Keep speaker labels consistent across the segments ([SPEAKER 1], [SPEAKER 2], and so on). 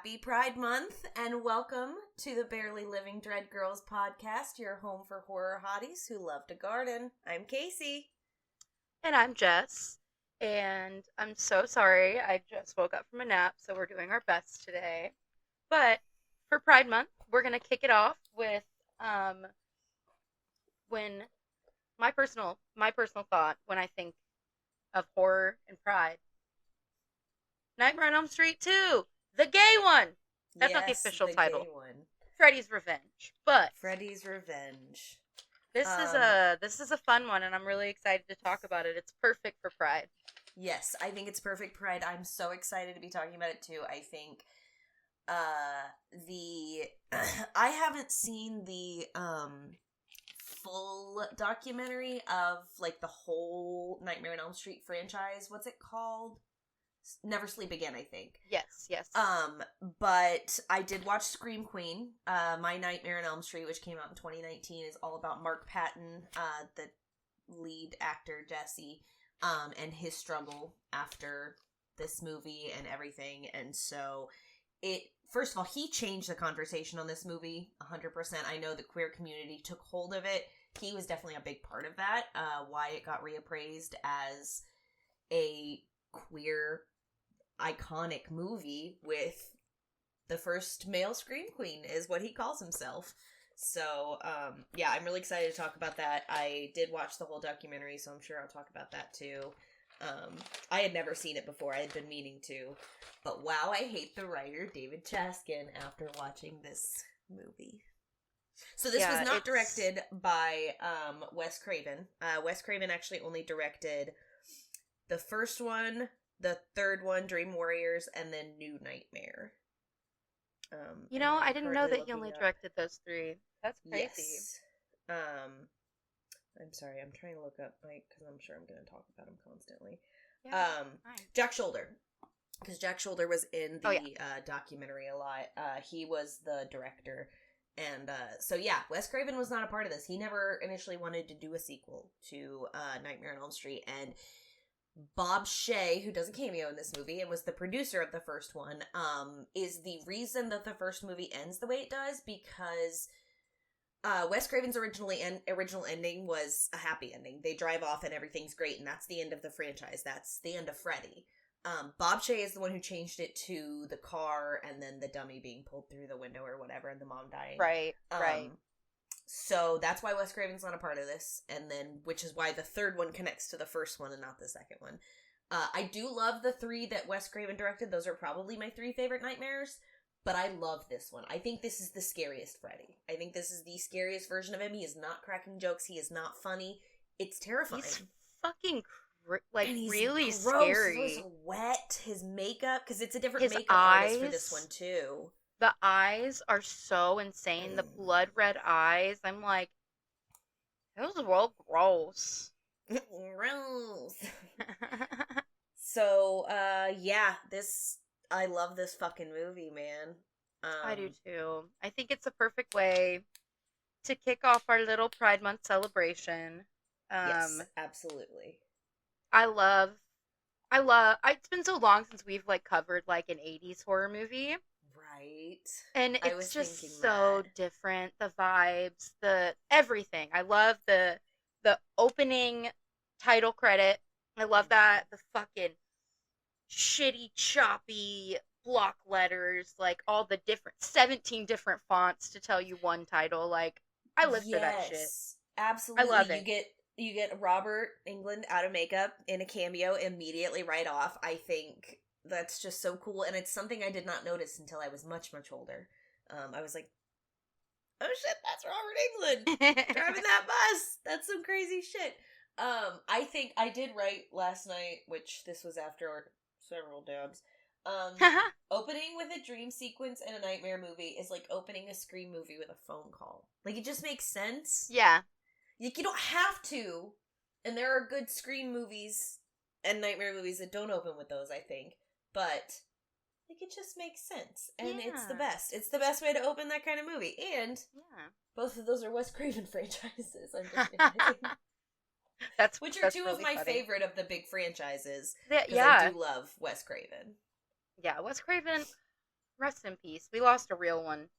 [SPEAKER 1] Happy Pride Month, and welcome to the Barely Living Dread Girls podcast, your home for horror hotties who love to garden. I'm Casey.
[SPEAKER 2] And I'm Jess. And I'm so sorry. I just woke up from a nap, so we're doing our best today. But for Pride Month, we're gonna kick it off with when my personal thought when I think of horror and pride. Nightmare on Elm Street 2! The gay one! That's not the
[SPEAKER 1] Yes,
[SPEAKER 2] official
[SPEAKER 1] the
[SPEAKER 2] title.
[SPEAKER 1] gay one.
[SPEAKER 2] Freddy's Revenge. But
[SPEAKER 1] Freddy's Revenge.
[SPEAKER 2] this is a fun one, and I'm really excited to talk about it. It's perfect for Pride.
[SPEAKER 1] Yes, I think it's perfect Pride. I'm so excited to be talking about it too. I think I haven't seen the full documentary of like the whole Nightmare on Elm Street franchise. What's it called? Never Sleep Again, I think.
[SPEAKER 2] Yes.
[SPEAKER 1] But I did watch Scream Queen. My Nightmare on Elm Street, which came out in 2019, is all about Mark Patton, the lead actor Jesse, and his struggle after this movie and everything. And so first of all, he changed the conversation on this movie 100%. I know the queer community took hold of it. He was definitely a big part of that. Why it got reappraised as a queer iconic movie with the first male Scream Queen is what he calls himself. So, yeah, I'm really excited to talk about that. I did watch the whole documentary, so I'm sure I'll talk about that too. I had never seen it before. I had been meaning to. But wow, I hate the writer David Chaskin after watching this movie. So this was not directed by Wes Craven. Wes Craven actually only directed the first one, the third one, Dream Warriors, and then New Nightmare.
[SPEAKER 2] I didn't know that he only directed those three. That's crazy.
[SPEAKER 1] Yes. I'm sorry, I'm trying to look up Mike, because I'm sure I'm going to talk about him constantly.
[SPEAKER 2] Yeah,
[SPEAKER 1] Jack Shoulder. Because Jack Shoulder was in the documentary a lot. He was the director. And so, yeah, Wes Craven was not a part of this. He never initially wanted to do a sequel to Nightmare on Elm Street. And Bob Shea, who does a cameo in this movie and was the producer of the first one, is the reason that the first movie ends the way it does, because Wes Craven's original ending was a happy ending. They drive off and everything's great, and that's the end of the franchise. That's the end of Freddy. Bob Shea is the one who changed it to the car and then the dummy being pulled through the window or whatever and the mom dying.
[SPEAKER 2] Right.
[SPEAKER 1] So that's why Wes Craven's not a part of this, and then, which is why the third one connects to the first one and not the second one. I do love the three that Wes Craven directed. Those are probably my three favorite nightmares, but I love this one. I think this is the scariest Freddy. I think this is the scariest version of him. He is not cracking jokes. He is not funny. It's terrifying.
[SPEAKER 2] He's fucking
[SPEAKER 1] he's
[SPEAKER 2] really
[SPEAKER 1] gross.
[SPEAKER 2] scary.
[SPEAKER 1] His wet, his makeup, because it's a different
[SPEAKER 2] His
[SPEAKER 1] makeup artist for this one too.
[SPEAKER 2] The eyes are so insane. The blood red eyes. I'm like, those are all gross.
[SPEAKER 1] Gross. So, yeah, I love this fucking movie, man.
[SPEAKER 2] I do too. I think it's a perfect way to kick off our little Pride Month celebration.
[SPEAKER 1] Yes, absolutely.
[SPEAKER 2] It's been so long since we've covered an 80s horror movie.
[SPEAKER 1] Right.
[SPEAKER 2] And it's just so different. The vibes, the everything. I love the opening title credit. I love that. The fucking shitty, choppy block letters, all the 17 different fonts to tell you one title. I live for that shit.
[SPEAKER 1] Absolutely.
[SPEAKER 2] I love it.
[SPEAKER 1] You get Robert Englund out of makeup in a cameo immediately right off. I think that's just so cool, and it's something I did not notice until I was much, much older. I was like, oh shit, that's Robert Englund driving that bus. That's some crazy shit. I think I did write last night, which this was after several dabs. Opening with a dream sequence in a nightmare movie is like opening a Scream movie with a phone call. It just makes sense.
[SPEAKER 2] Yeah.
[SPEAKER 1] You don't have to, and there are good Scream movies and nightmare movies that don't open with those, I think. But it just makes sense, and it's the best. It's the best way to open that kind of movie, and both of those are Wes Craven franchises. I'm just which are two
[SPEAKER 2] really
[SPEAKER 1] of my
[SPEAKER 2] funny.
[SPEAKER 1] favorite of the big franchises.
[SPEAKER 2] Yeah,
[SPEAKER 1] I do love Wes Craven.
[SPEAKER 2] Yeah, Wes Craven. Rest in peace. We lost a real one.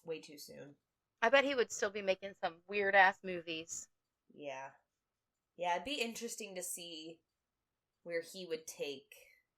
[SPEAKER 1] Way too soon.
[SPEAKER 2] I bet he would still be making some weird-ass movies.
[SPEAKER 1] Yeah. Yeah, it'd be interesting to see where he would take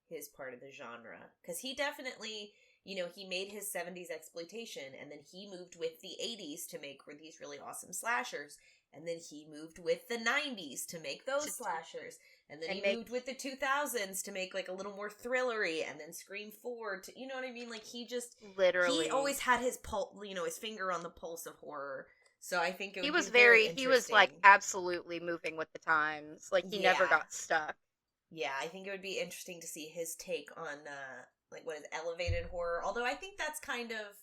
[SPEAKER 1] his part of the genre. Because he definitely, he made his 70s exploitation, and then he moved with the 80s to make these really awesome slashers. And then he moved with the 90s to make those slashers. And then he moved with the 2000s to make, like, a little more thrillery. And then Scream 4 to, you know what I mean? Like, he just...
[SPEAKER 2] Literally.
[SPEAKER 1] He always had his his finger on the pulse of horror. So I think it would
[SPEAKER 2] he was
[SPEAKER 1] be very
[SPEAKER 2] he was, like, absolutely moving with the times. Like, he never got stuck.
[SPEAKER 1] Yeah, I think it would be interesting to see his take on, like, what is elevated horror. Although I think that's kind of...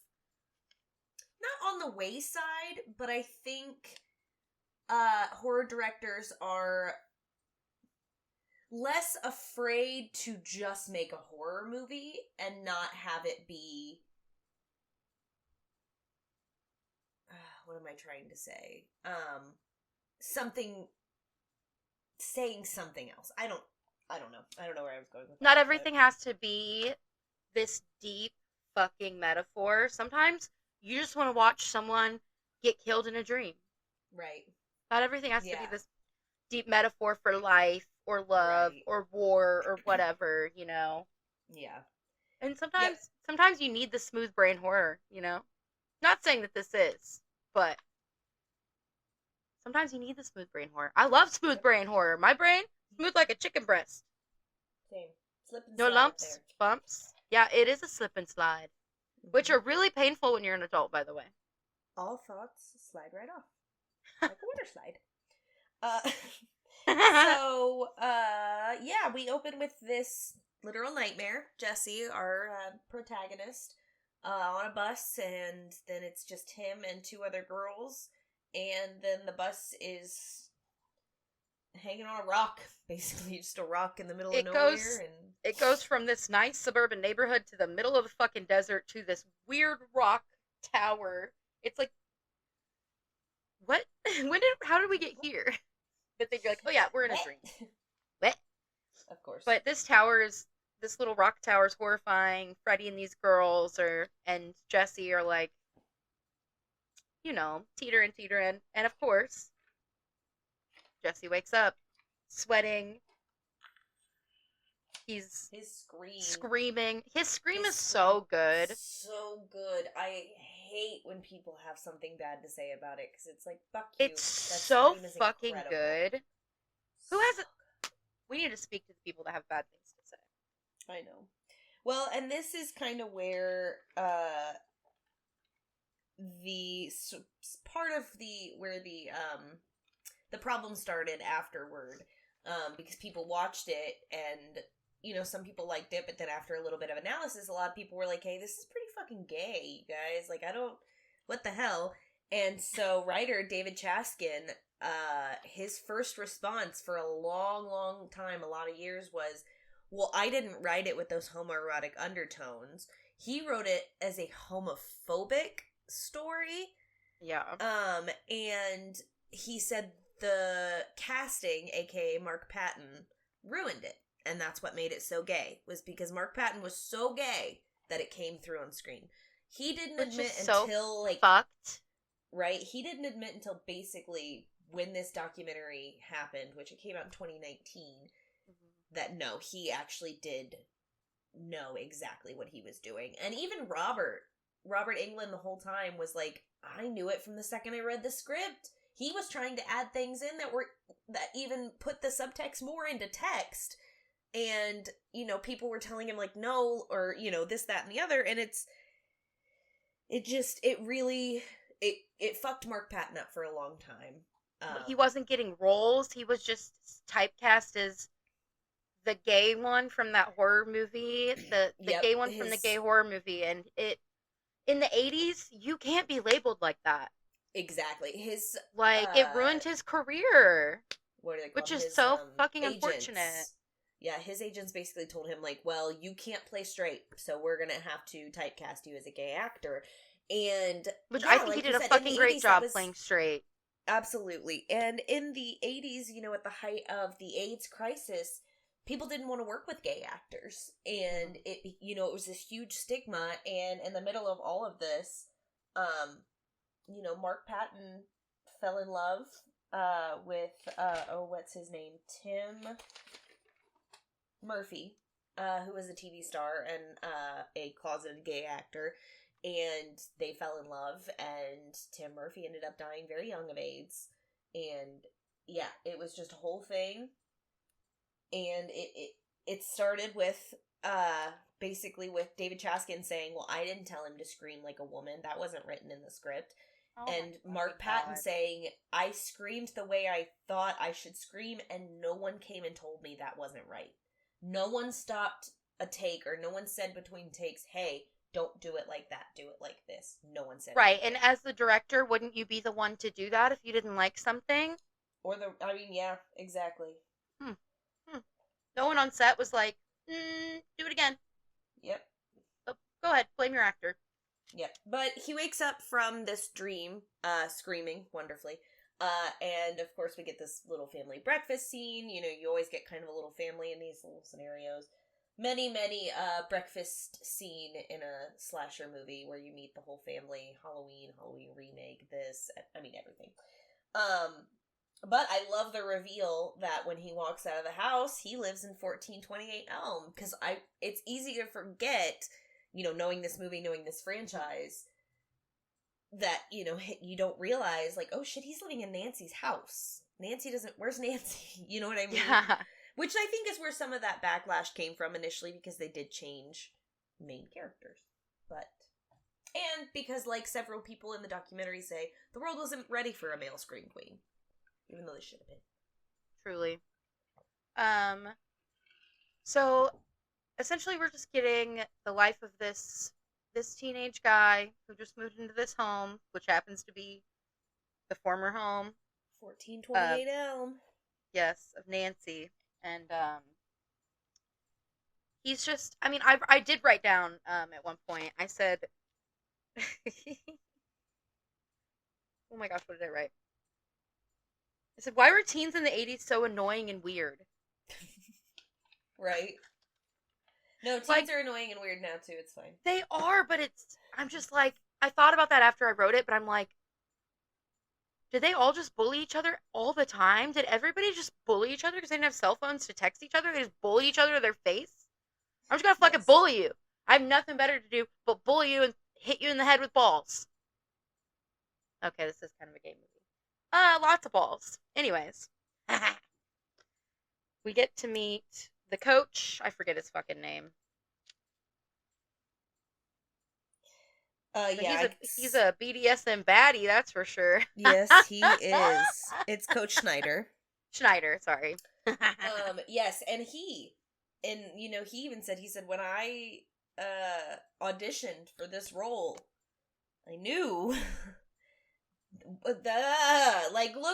[SPEAKER 1] not on the wayside, but I think... horror directors are less afraid to just make a horror movie and not have it be what am I trying to say? Saying something else. I don't know. I don't know where I was going with that.
[SPEAKER 2] Not everything has to be this deep fucking metaphor. Sometimes you just want to watch someone get killed in a dream.
[SPEAKER 1] Right.
[SPEAKER 2] Not everything has to be this deep metaphor for life or love or war or whatever, Yeah. And sometimes you need the smooth brain horror, Not saying that this is, but sometimes you need the smooth brain horror. I love smooth brain horror. My brain, smooth like a chicken breast.
[SPEAKER 1] Same. Slip and
[SPEAKER 2] no
[SPEAKER 1] slide
[SPEAKER 2] lumps, bumps. Yeah, it is a slip and slide, which are really painful when you're an adult, by the way.
[SPEAKER 1] All thoughts slide right off. Like a water slide. We open with this literal nightmare. Jesse, our protagonist, on a bus, and then it's just him and two other girls, and then the bus is hanging on a rock, basically just a rock in the middle of nowhere.
[SPEAKER 2] It goes from this nice suburban neighborhood to the middle of the fucking desert to this weird rock tower. It's like, what? How did we get here? But they're like, oh yeah, we're in a dream. What?
[SPEAKER 1] Of course. But
[SPEAKER 2] this little rock tower is horrifying. Freddy and these girls and Jesse are like, teetering. And of course, Jesse wakes up, sweating. His screaming. His scream is so good.
[SPEAKER 1] So good. I hate when people have something bad to say about it, because it's like, fuck you.
[SPEAKER 2] It's so fucking good. Who has it? We need to speak to the people that have bad things to say.
[SPEAKER 1] I know. Well, and this is kind of where the problem started afterward, because people watched it, and some people liked it, but then after a little bit of analysis, a lot of people were like, hey, this is pretty fucking gay, you guys. Like, what the hell? And so writer David Chaskin, his first response for a long, long time, a lot of years, was, well, I didn't write it with those homoerotic undertones. He wrote it as a homophobic story.
[SPEAKER 2] Yeah.
[SPEAKER 1] And he said the casting, aka Mark Patton, ruined it. And that's what made it so gay, was because Mark Patton was so gay that it came through on screen. He didn't admit until, like...
[SPEAKER 2] fucked.
[SPEAKER 1] Right? He didn't admit until basically when this documentary happened, which it came out in 2019, that no, he actually did know exactly what he was doing. And even Robert Englund the whole time was like, I knew it from the second I read the script. He was trying to add things in that even put the subtext more into text. And, people were telling him, like, no, or, this, that, and the other, and it fucked Mark Patton up for a long time.
[SPEAKER 2] He wasn't getting roles. He was just typecast as the gay one from that horror movie, the gay one from the gay horror movie, and in the 80s, you can't be labeled like that.
[SPEAKER 1] Exactly.
[SPEAKER 2] It ruined his career.
[SPEAKER 1] What are they called?
[SPEAKER 2] Which is so fucking
[SPEAKER 1] agents.
[SPEAKER 2] Unfortunate.
[SPEAKER 1] Yeah, his agents basically told him, like, well, you can't play straight, so we're gonna have to typecast you as a gay actor. Which
[SPEAKER 2] I think he did a fucking great job playing straight.
[SPEAKER 1] Absolutely. And in the 80s, at the height of the AIDS crisis, people didn't want to work with gay actors, and it, you know, it was this huge stigma. And in the middle of all of this, you know, Mark Patton fell in love with what's his name, Tim Murphy, who was a TV star and a closeted gay actor, and they fell in love, and Tim Murphy ended up dying very young of AIDS, and yeah, it was just a whole thing. And it started with basically with David Chaskin saying, well, I didn't tell him to scream like a woman. That wasn't written in the script. Oh, and Mark Patton saying, I screamed the way I thought I should scream, and no one came and told me that wasn't right. No one stopped a take, or no one said between takes, hey, don't do it like that, do it like this. No one said
[SPEAKER 2] right,
[SPEAKER 1] anything.
[SPEAKER 2] and as the director, wouldn't you be the one to do that if you didn't like something?
[SPEAKER 1] Yeah, exactly.
[SPEAKER 2] No one on set was like, do it again.
[SPEAKER 1] Yep.
[SPEAKER 2] Oh, go ahead, blame your actor.
[SPEAKER 1] Yep. But he wakes up from this dream, screaming wonderfully. And of course we get this little family breakfast scene. You know, you always get kind of a little family in these little scenarios. Many breakfast scene in a slasher movie where you meet the whole family. Halloween remake, this, I mean, everything. But I love the reveal that when he walks out of the house, he lives in 1428 Elm. Because it's easy to forget, you know, knowing this movie, knowing this franchise, that, you know, you don't realize, like, oh shit, he's living in Nancy's house. Where's Nancy? You know what I mean?
[SPEAKER 2] Yeah.
[SPEAKER 1] Which I think is where some of that backlash came from initially, because they did change main characters. And because, like several people in the documentary say, the world wasn't ready for a male Scream Queen. Even though they should have been.
[SPEAKER 2] Truly. So, essentially we're just getting the life of this teenage guy who just moved into this home, which happens to be the former home.
[SPEAKER 1] 1428 Elm.
[SPEAKER 2] Yes, of Nancy. And, he's just, I mean, I did write down, at one point, I said, oh my gosh, what did I write? I said, why were teens in the 80s so annoying and weird?
[SPEAKER 1] Right. No, teens are annoying and weird now, too. It's fine.
[SPEAKER 2] They are, but I'm just like, I thought about that after I wrote it, but I'm like, did they all just bully each other all the time? Did everybody just bully each other because they didn't have cell phones to text each other? They just bully each other to their face? I'm just gonna fucking bully you. I have nothing better to do but bully you and hit you in the head with balls. Okay, this is kind of a gay movie. Lots of balls. Anyways. We get to meet the coach. I forget his fucking name.
[SPEAKER 1] Yeah.
[SPEAKER 2] He's a BDSM baddie, that's for sure.
[SPEAKER 1] Yes, he is. It's Coach Schneider.
[SPEAKER 2] Schneider, sorry.
[SPEAKER 1] Yes, and you know, he even said, when I auditioned for this role, I knew look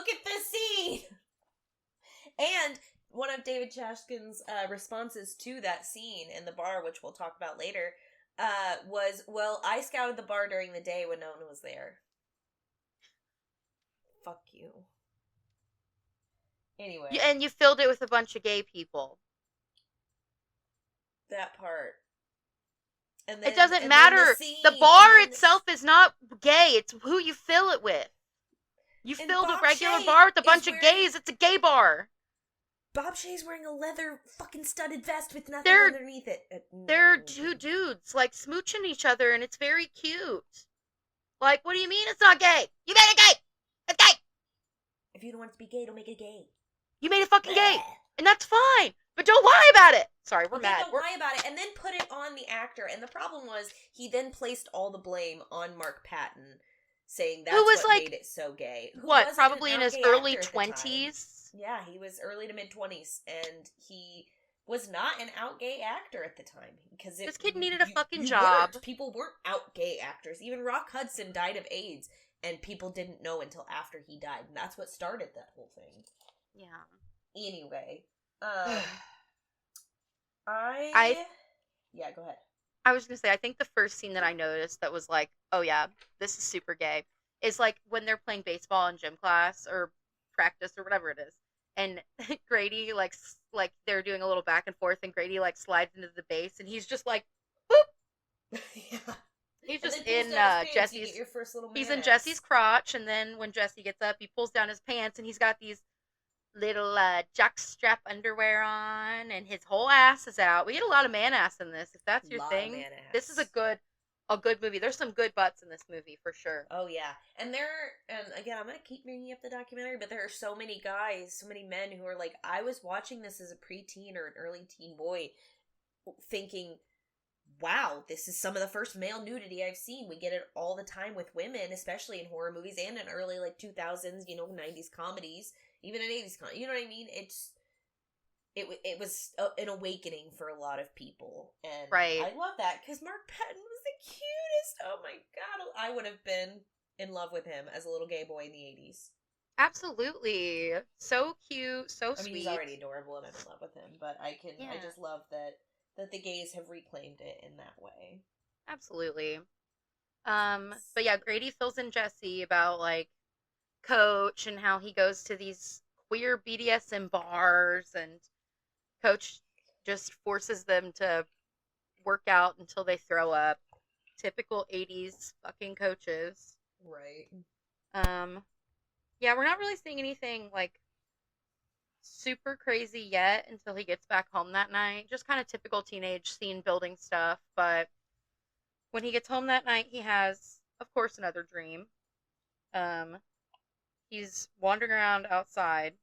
[SPEAKER 1] at this scene. And one of David Chaskin's responses to that scene in the bar, which we'll talk about later, was, well, I scouted the bar during the day when no one was there. Fuck you. Anyway.
[SPEAKER 2] And you filled it with a bunch of gay people.
[SPEAKER 1] That part. And then,
[SPEAKER 2] it doesn't matter. The bar itself is not gay. It's who you fill it with. You filled a regular bar with a bunch of gays. It's a gay bar.
[SPEAKER 1] Bob Shea's wearing a leather fucking studded vest with nothing underneath it.
[SPEAKER 2] They're two dudes, like, smooching each other, and it's very cute. Like, what do you mean it's not gay? You made it gay! It's gay!
[SPEAKER 1] If you don't want it to be gay, don't make it gay.
[SPEAKER 2] You made it fucking gay! And that's fine! But don't lie about it! Sorry, we're mad.
[SPEAKER 1] Don't lie about it, and then put it on the actor. And the problem was, he then placed all the blame on Mark Patton, saying that's what made it so gay.
[SPEAKER 2] What, probably in his early 20s?
[SPEAKER 1] Yeah, he was early to mid-20s, and he was not an out gay actor at the time. Because
[SPEAKER 2] this kid needed a fucking job.
[SPEAKER 1] People weren't out gay actors. Even Rock Hudson died of AIDS, and people didn't know until after he died. And that's what started that whole thing.
[SPEAKER 2] Yeah.
[SPEAKER 1] Anyway, yeah, go ahead.
[SPEAKER 2] I was gonna say, I think the first scene that I noticed that was like, oh yeah, this is super gay, is like when they're playing baseball in gym class or practice or whatever it is, and Grady like they're doing a little back and forth, and Grady like slides into the base, and he's just like, boop.
[SPEAKER 1] Yeah.
[SPEAKER 2] He's
[SPEAKER 1] And
[SPEAKER 2] just
[SPEAKER 1] then pulls
[SPEAKER 2] in
[SPEAKER 1] down his pants, you
[SPEAKER 2] Jesse's.
[SPEAKER 1] get your first little
[SPEAKER 2] He's
[SPEAKER 1] man
[SPEAKER 2] in Jesse's
[SPEAKER 1] ass.
[SPEAKER 2] crotch, and then when Jesse gets up, he pulls down his pants, and he's got these little jockstrap underwear on, and his whole ass is out. We get a lot of man ass in this. If that's your
[SPEAKER 1] Lot of
[SPEAKER 2] thing,
[SPEAKER 1] man
[SPEAKER 2] this is a
[SPEAKER 1] ass.
[SPEAKER 2] good movie. There's some good butts in this movie for sure.
[SPEAKER 1] Oh yeah, and again, I'm gonna keep bringing up the documentary, but there are so many guys, so many men who are like, I was watching this as a preteen or an early teen boy, thinking, wow, this is some of the first male nudity I've seen. We get it all the time with women, especially in horror movies and in early like 2000s, 90s comedies, even in 80s comedies. You know what I mean? It was an awakening for a lot of people, and
[SPEAKER 2] right.
[SPEAKER 1] I love that because Mark Patton was the cutest. Oh my god, I would have been in love with him as a little gay boy in the 80s.
[SPEAKER 2] Absolutely, so cute, so sweet.
[SPEAKER 1] He's already adorable, and I'm in love with him. But I just love that the gays have reclaimed it in that way.
[SPEAKER 2] Absolutely. But yeah, Grady fills in Jesse about like Coach and how he goes to these queer BDSM bars, and Coach just forces them to work out until they throw up. Typical 80s fucking coaches.
[SPEAKER 1] Right.
[SPEAKER 2] Yeah, we're not really seeing anything like super crazy yet until he gets back home that night. Just kind of typical teenage scene building stuff. But when he gets home that night, he has, of course, another dream. He's wandering around outside.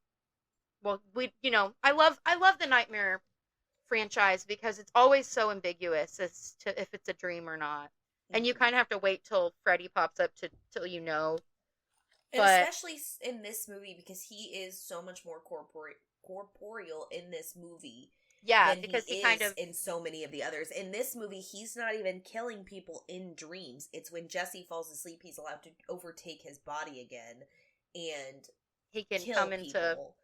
[SPEAKER 2] Well, I love the Nightmare franchise because it's always so ambiguous as to if it's a dream or not. And you kind of have to wait till Freddy pops up till you know.
[SPEAKER 1] And especially in this movie, because he is so much more corporeal in this movie.
[SPEAKER 2] Yeah,
[SPEAKER 1] than
[SPEAKER 2] because he
[SPEAKER 1] is
[SPEAKER 2] kind of
[SPEAKER 1] in so many of the others. In this movie, he's not even killing people in dreams. It's when Jesse falls asleep, he's allowed to overtake his body again, and
[SPEAKER 2] he can
[SPEAKER 1] kill
[SPEAKER 2] come
[SPEAKER 1] people,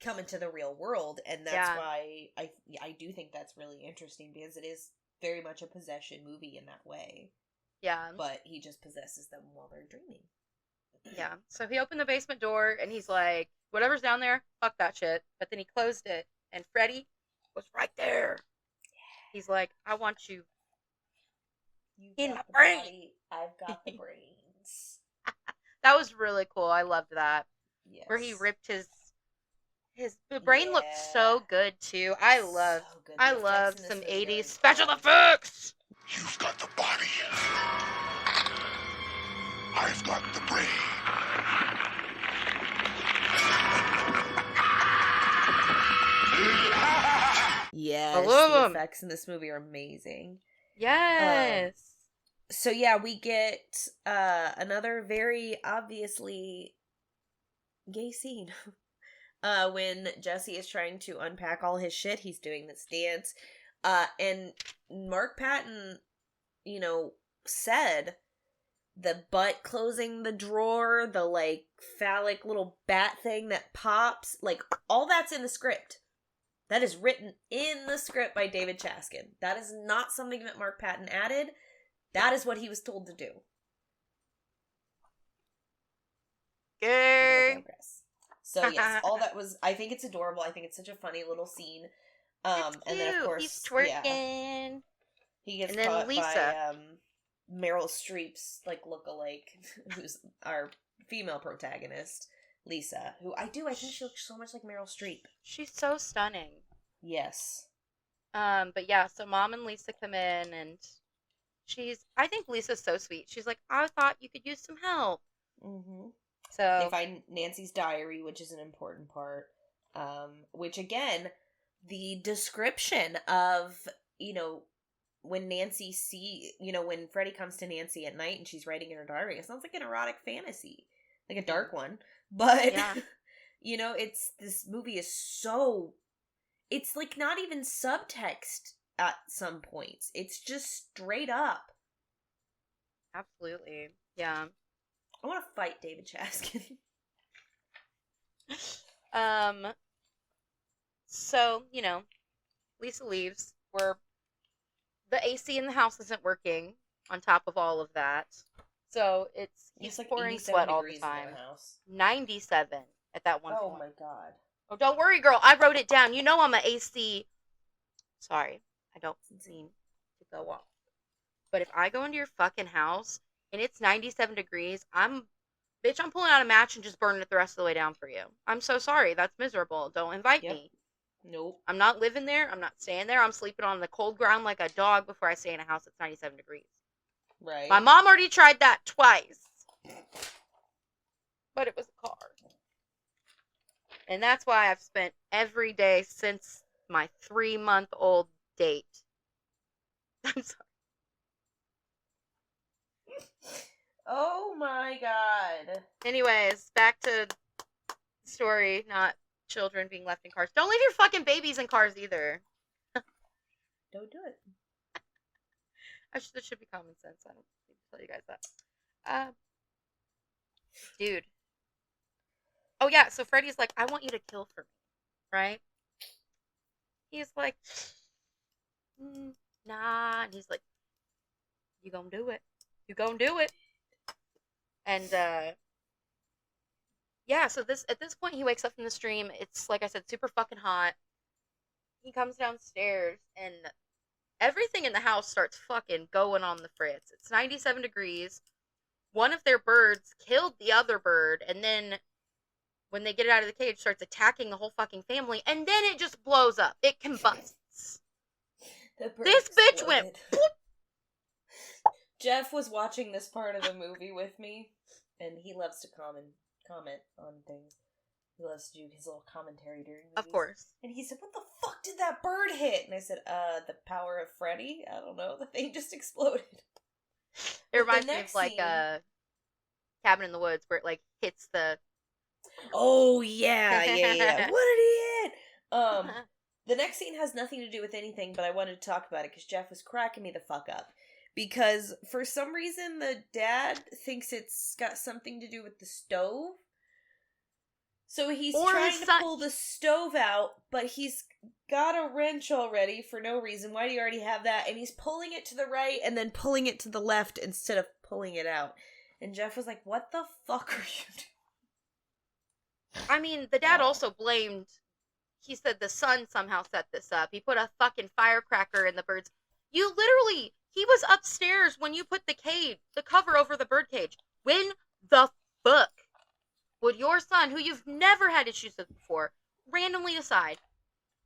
[SPEAKER 1] come into the real world. And that's why I do think that's really interesting, because it is very much a possession movie in that way.
[SPEAKER 2] Yeah.
[SPEAKER 1] But he just possesses them while they're dreaming.
[SPEAKER 2] Yeah. So he opened the basement door and he's like, whatever's down there, fuck that shit. But then he closed it and Freddy was right there. He's like, I want you in my brain.
[SPEAKER 1] Body, I've got the brains.
[SPEAKER 2] That was really cool. I loved that.
[SPEAKER 1] Yes.
[SPEAKER 2] Where he ripped his brain looked so good too. I love some 80s special effects.
[SPEAKER 3] You've got the body. I've got the brain.
[SPEAKER 1] Yes, the effects in this movie are amazing.
[SPEAKER 2] Yes.
[SPEAKER 1] So yeah, we get another very obviously gay scene. When Jesse is trying to unpack all his shit, he's doing this dance. And Mark Patton, said the butt closing the drawer, the like phallic little bat thing that pops, like all that's in the script. That is written in the script by David Chaskin. That is not something that Mark Patton added. That is what he was told to do.
[SPEAKER 2] Gay.
[SPEAKER 1] So yes, all that was, I think it's adorable. I think it's such a funny little scene.
[SPEAKER 2] It's cute.
[SPEAKER 1] And then of course,
[SPEAKER 2] he's twerking.
[SPEAKER 1] He gets caught by Meryl Streep's like lookalike, who's our female protagonist, Lisa, who I think she looks so much like Meryl Streep.
[SPEAKER 2] She's so stunning.
[SPEAKER 1] Yes.
[SPEAKER 2] But yeah, so Mom and Lisa come in, and I think Lisa's so sweet. She's like, I thought you could use some help.
[SPEAKER 1] Mm-hmm.
[SPEAKER 2] So
[SPEAKER 1] they find Nancy's diary, which is an important part. Which again, the description of, when when Freddy comes to Nancy at night and she's writing in her diary, it sounds like an erotic fantasy. Like a dark one. But,
[SPEAKER 2] yeah.
[SPEAKER 1] this movie is so, it's like not even subtext at some points. It's just straight up.
[SPEAKER 2] Absolutely. Yeah.
[SPEAKER 1] I want to fight David Chaskin.
[SPEAKER 2] So, Lisa leaves. The AC in the house isn't working on top of all of that. So he's like pouring sweat all the time. 97 at that one point.
[SPEAKER 1] Oh my god.
[SPEAKER 2] Oh, don't worry, girl. I wrote it down. You know I'm an AC. Sorry, I don't mean to go off. But if I go into your fucking house and it's 97 degrees, bitch, I'm pulling out a match and just burning it the rest of the way down for you. I'm so sorry. That's miserable. Don't invite me.
[SPEAKER 1] Nope.
[SPEAKER 2] I'm not living there. I'm not staying there. I'm sleeping on the cold ground like a dog before I stay in a house that's 97 degrees.
[SPEAKER 1] Right.
[SPEAKER 2] My mom already tried that twice. But it was a car. And that's why I've spent every day since my 3-month-old date. I'm sorry.
[SPEAKER 1] Oh my god.
[SPEAKER 2] Anyways, back to the story, not children being left in cars. Don't leave your fucking babies in cars either.
[SPEAKER 1] Don't do it.
[SPEAKER 2] This should be common sense. I don't need to tell you guys that. Dude. Oh yeah, so Freddy's like, I want you to kill for me, right? He's like, nah. And he's like, you gonna do it. You gonna do it. And, yeah, so at this point, he wakes up from the stream. It's, like I said, super fucking hot. He comes downstairs, and everything in the house starts fucking going on the fritz. It's 97 degrees. One of their birds killed the other bird, and then when they get it out of the cage, starts attacking the whole fucking family, and then it just blows up. It combusts. This bitch went...
[SPEAKER 1] Jeff was watching this part of the movie with me, and he loves to comment on things. He loves to do his little commentary during movies.
[SPEAKER 2] Of course.
[SPEAKER 1] And he said, what the fuck did that bird hit? And I said, the power of Freddy? I don't know. The thing just exploded.
[SPEAKER 2] It reminds me of, like, Cabin in the Woods, where it, like, hits the...
[SPEAKER 1] Oh, yeah. What did he hit? The next scene has nothing to do with anything, but I wanted to talk about it, because Jeff was cracking me the fuck up. Because, for some reason, the dad thinks it's got something to do with the stove. So he's trying to pull the stove out, but he's got a wrench already for no reason. Why do you already have that? And he's pulling it to the right and then pulling it to the left instead of pulling it out. And Jeff was like, what the fuck are you doing?
[SPEAKER 2] I mean, the dad also blamed... He said the son somehow set this up. He put a fucking firecracker in the bird's... You literally... He was upstairs when you put the cover over the bird cage. When the fuck would your son, who you've never had issues with before, randomly decide,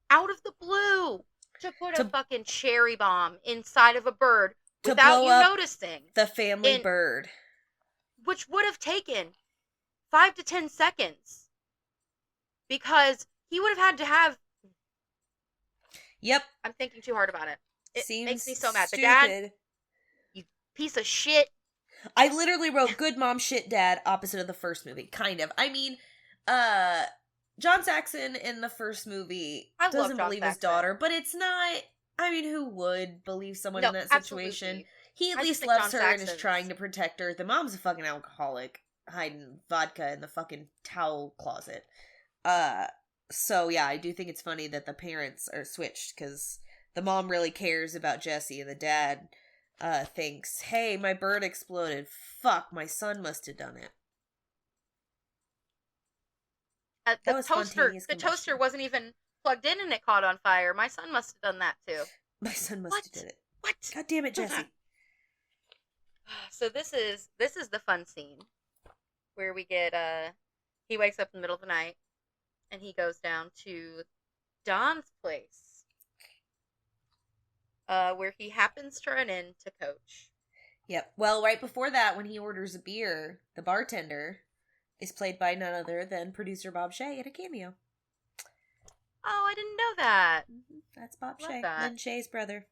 [SPEAKER 2] out of the blue, to put a fucking cherry bomb inside of a bird without you noticing?
[SPEAKER 1] The family bird.
[SPEAKER 2] Which would have taken 5 to 10 seconds. Because he would have had to have...
[SPEAKER 1] Yep.
[SPEAKER 2] I'm thinking too hard about it. It makes me so mad.
[SPEAKER 1] Stupid.
[SPEAKER 2] The dad, you piece of shit.
[SPEAKER 1] I literally wrote good mom shit dad opposite of the first movie. Kind of. I mean, John Saxon in the first movie doesn't believe his daughter, but it's not... I mean, who would believe someone in that situation?
[SPEAKER 2] Absolutely.
[SPEAKER 1] He at least loves her and is trying to protect her. The mom's a fucking alcoholic, hiding vodka in the fucking towel closet. So yeah, I do think it's funny that the parents are switched, because the mom really cares about Jesse, and the dad thinks, hey, my bird exploded. Fuck, my son must have done it.
[SPEAKER 2] The toaster wasn't even plugged in and it caught on fire. My son must have done that too.
[SPEAKER 1] My son must have did it.
[SPEAKER 2] What?
[SPEAKER 1] God damn it, Jesse.
[SPEAKER 2] So this is the fun scene where we get he wakes up in the middle of the night and he goes down to Don's place. Where he happens to run into Coach.
[SPEAKER 1] Yep. Well, right before that, when he orders a beer, the bartender is played by none other than producer Bob Shay in a cameo.
[SPEAKER 2] Oh, I didn't know that.
[SPEAKER 1] Mm-hmm. That's Bob
[SPEAKER 2] Love
[SPEAKER 1] Shay,
[SPEAKER 2] that.
[SPEAKER 1] Lynn Shay's brother.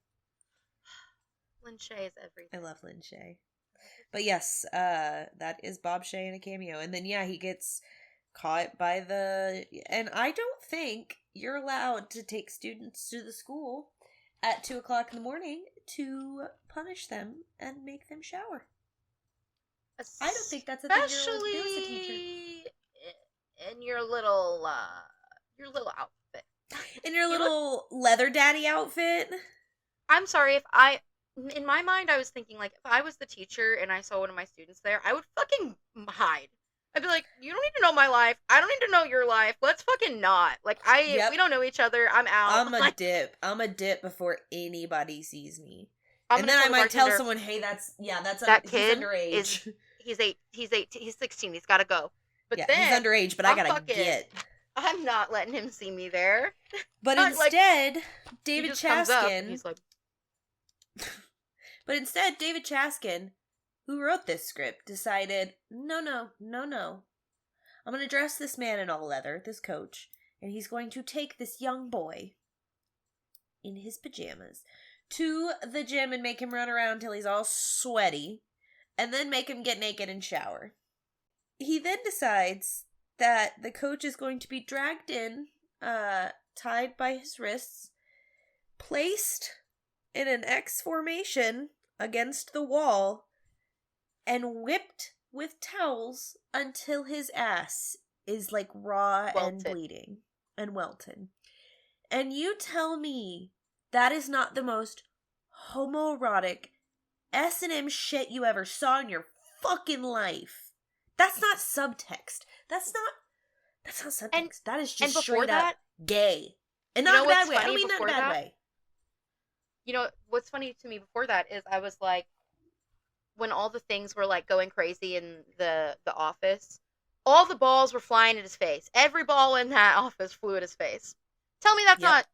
[SPEAKER 2] Lynn Shay is everything.
[SPEAKER 1] I love Lynn Shay. But yes, that is Bob Shay in a cameo. And then, yeah, he gets caught by the... And I don't think you're allowed to take students to the school at 2 o'clock in the morning to punish them and make them shower. I don't think that's a thing you're allowed to do as a teacher.
[SPEAKER 2] In your little outfit.
[SPEAKER 1] In your little leather daddy outfit?
[SPEAKER 2] I'm sorry, in my mind, I was thinking, like, if I was the teacher and I saw one of my students there, I would fucking hide. I'd be like, you don't need to know my life. I don't need to know your life. Let's fucking not. Like, we don't know each other. I'm out.
[SPEAKER 1] I'm a dip. I'm a dip before anybody sees me.
[SPEAKER 2] I'm
[SPEAKER 1] And then I
[SPEAKER 2] gonna
[SPEAKER 1] might
[SPEAKER 2] tell
[SPEAKER 1] tell someone, hey, that's
[SPEAKER 2] that
[SPEAKER 1] he's
[SPEAKER 2] kid
[SPEAKER 1] underage.
[SPEAKER 2] he's 16. He's got to go. But
[SPEAKER 1] yeah,
[SPEAKER 2] then
[SPEAKER 1] he's underage, but I gotta get.
[SPEAKER 2] I'm not letting him see me there.
[SPEAKER 1] But instead,
[SPEAKER 2] like,
[SPEAKER 1] David
[SPEAKER 2] he just comes up and
[SPEAKER 1] Chaskin.
[SPEAKER 2] he's like,
[SPEAKER 1] But instead, David Chaskin, who wrote this script, decided, no. I'm going to dress this man in all leather, this coach, and he's going to take this young boy in his pajamas to the gym and make him run around till he's all sweaty, and then make him get naked and shower. He then decides that the coach is going to be dragged in, tied by his wrists, placed in an X formation against the wall, and whipped with towels until his ass is like raw and bleeding and welted. And you tell me that is not the most homoerotic S&M shit you ever saw in your fucking life. That's not subtext. That's not subtext. That is just straight up gay. And not in a bad way. I don't mean that in a bad way.
[SPEAKER 2] You know, what's funny to me before that is I was like, when all the things were like going crazy in the office, all the balls were flying at his face. Every ball in that office flew at his face. Tell me that's not...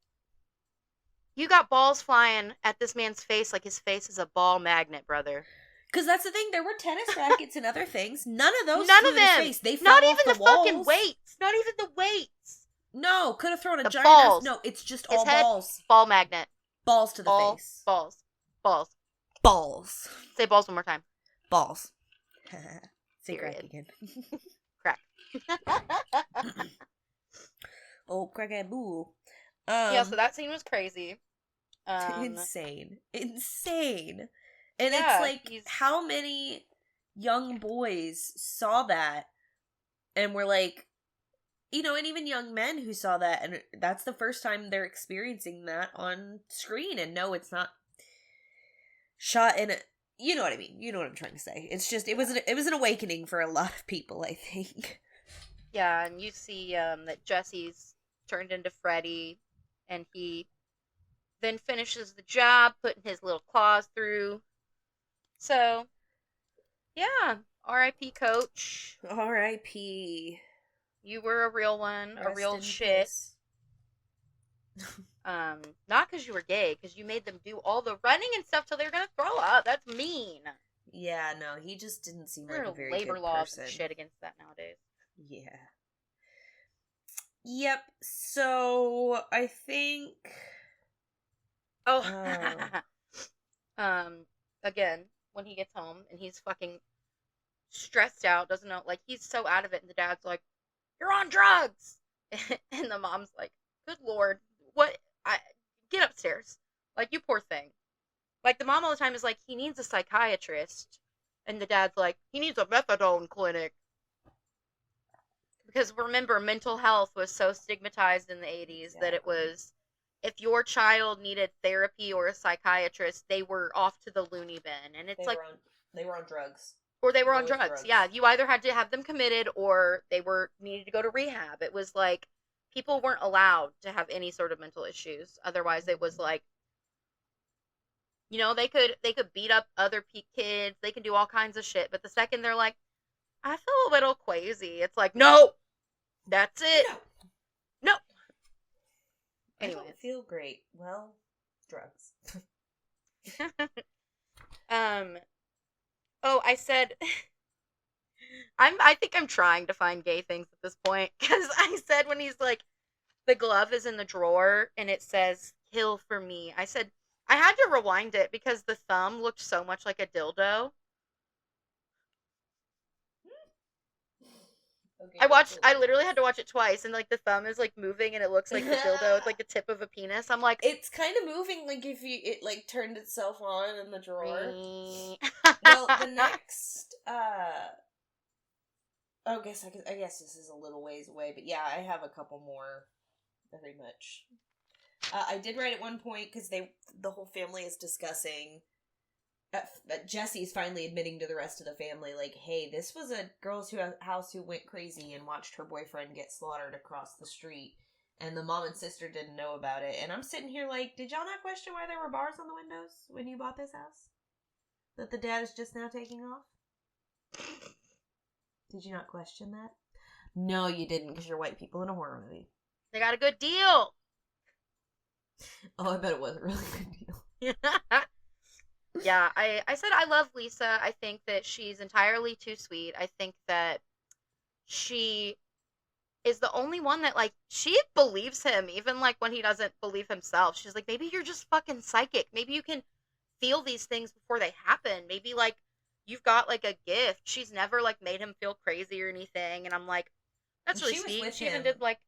[SPEAKER 2] You got balls flying at this man's face like his face is a ball magnet, brother.
[SPEAKER 1] Because that's the thing. There were tennis rackets and other things. None of those flew at his face. They fell
[SPEAKER 2] not
[SPEAKER 1] off
[SPEAKER 2] even
[SPEAKER 1] the
[SPEAKER 2] the
[SPEAKER 1] walls.
[SPEAKER 2] fucking weights. Not even the weights.
[SPEAKER 1] No, could have thrown a giant
[SPEAKER 2] balls.
[SPEAKER 1] No, it's just
[SPEAKER 2] his
[SPEAKER 1] all
[SPEAKER 2] head,
[SPEAKER 1] balls.
[SPEAKER 2] Ball magnet.
[SPEAKER 1] Balls to the face.
[SPEAKER 2] Balls.
[SPEAKER 1] Balls.
[SPEAKER 2] Say balls one more time.
[SPEAKER 1] Balls. Say
[SPEAKER 2] Period.
[SPEAKER 1] crack again.
[SPEAKER 2] Crack.
[SPEAKER 1] Oh, crack and boo.
[SPEAKER 2] Yeah, so that scene was crazy.
[SPEAKER 1] Insane. And it's like, how many young boys saw that and were like, you know, and even young men who saw that, and that's the first time they're experiencing that on screen. And no, it's not shot in a... You know what I mean. You know what I'm trying to say. It's just, it was an awakening for a lot of people, I think.
[SPEAKER 2] Yeah, and you see that Jesse's turned into Freddy, and he then finishes the job, putting his little claws through. So, yeah, R.I.P. Coach.
[SPEAKER 1] R.I.P.
[SPEAKER 2] You were a real one,
[SPEAKER 1] Rest
[SPEAKER 2] a real
[SPEAKER 1] in
[SPEAKER 2] shit.
[SPEAKER 1] peace.
[SPEAKER 2] Not because you were gay, because you made them do all the running and stuff till they were gonna throw up. That's mean.
[SPEAKER 1] Yeah, no, he just didn't seem like a very
[SPEAKER 2] labor
[SPEAKER 1] good
[SPEAKER 2] laws
[SPEAKER 1] person.
[SPEAKER 2] and shit against that nowadays.
[SPEAKER 1] Yeah. Yep. So I think.
[SPEAKER 2] Again, when he gets home and he's fucking stressed out, doesn't know, like, he's so out of it, and the dad's like, "You're on drugs," and the mom's like, "Good Lord, what? Get upstairs, like, you poor thing." Like, the mom all the time is like, "He needs a psychiatrist," and the dad's like, "He needs a methadone clinic." Because remember, mental health was so stigmatized in the 80s that it was, if your child needed therapy or a psychiatrist, they were off to the loony bin. And it's
[SPEAKER 1] they were on drugs.
[SPEAKER 2] Or they were on drugs. Yeah, you either had to have them committed or they needed to go to rehab. It was like, people weren't allowed to have any sort of mental issues. Otherwise, it was like, you know, they could beat up other kids. They can do all kinds of shit. But the second they're like, "I feel a little queasy," it's like, no, that's it. No. Anyway,
[SPEAKER 1] I don't feel great. Well, drugs.
[SPEAKER 2] Oh, I said, I think I'm trying to find gay things at this point, because I said when he's like, the glove is in the drawer and it says "kill for me," I said I had to rewind it because the thumb looked so much like a dildo. Okay, I literally had to watch it twice, and like the thumb is like moving and it looks like the dildo. It's like the tip of a penis. I'm like,
[SPEAKER 1] it's kind of moving like if it like turned itself on in the drawer. Well, the next I guess this is a little ways away, but yeah, I have a couple more. Very much. I did write at one point because the whole family is discussing Jesse's finally admitting to the rest of the family, like, hey, this was a girl's house who went crazy and watched her boyfriend get slaughtered across the street. And the mom and sister didn't know about it. And I'm sitting here like, did y'all not question why there were bars on the windows when you bought this house? That the dad is just now taking off? Did you not question that? No, you didn't, because you're white people in a horror movie.
[SPEAKER 2] They got a good deal.
[SPEAKER 1] Oh, I bet it was a really good deal.
[SPEAKER 2] Yeah, I said I love Lisa. I think that she's entirely too sweet. I think that she is the only one that, like, she believes him, even, like, when he doesn't believe himself. She's like, maybe you're just fucking psychic. Maybe you can feel these things before they happen. Maybe, like, you've got, like, a gift. She's never, like, made him feel crazy or anything. And I'm like, that's really sweet. She even did, like,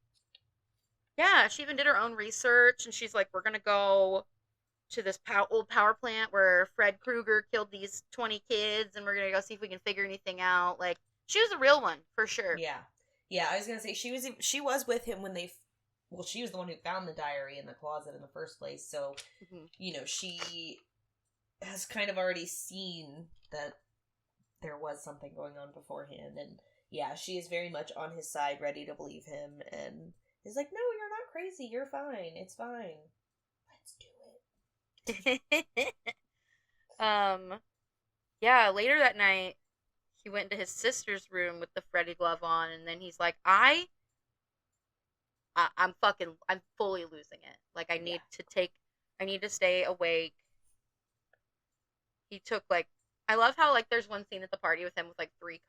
[SPEAKER 2] yeah, she even did her own research. And she's like, we're going to go to this old power plant where Fred Krueger killed these 20 kids. And we're going to go see if we can figure anything out. Like, she was a real one, for sure.
[SPEAKER 1] Yeah. Yeah, I was gonna say, she was with him when she was the one who found the diary in the closet in the first place, so, you know, she has kind of already seen that there was something going on beforehand, and, yeah, she is very much on his side, ready to believe him, and is like, no, you're not crazy, you're fine, it's fine. Let's do it.
[SPEAKER 2] Yeah, later that night, he went into his sister's room with the Freddy glove on, and then he's like, I'm fully losing it. Like, I need to stay awake. He took, like, I love how, like, there's one scene at the party with him with, like, 3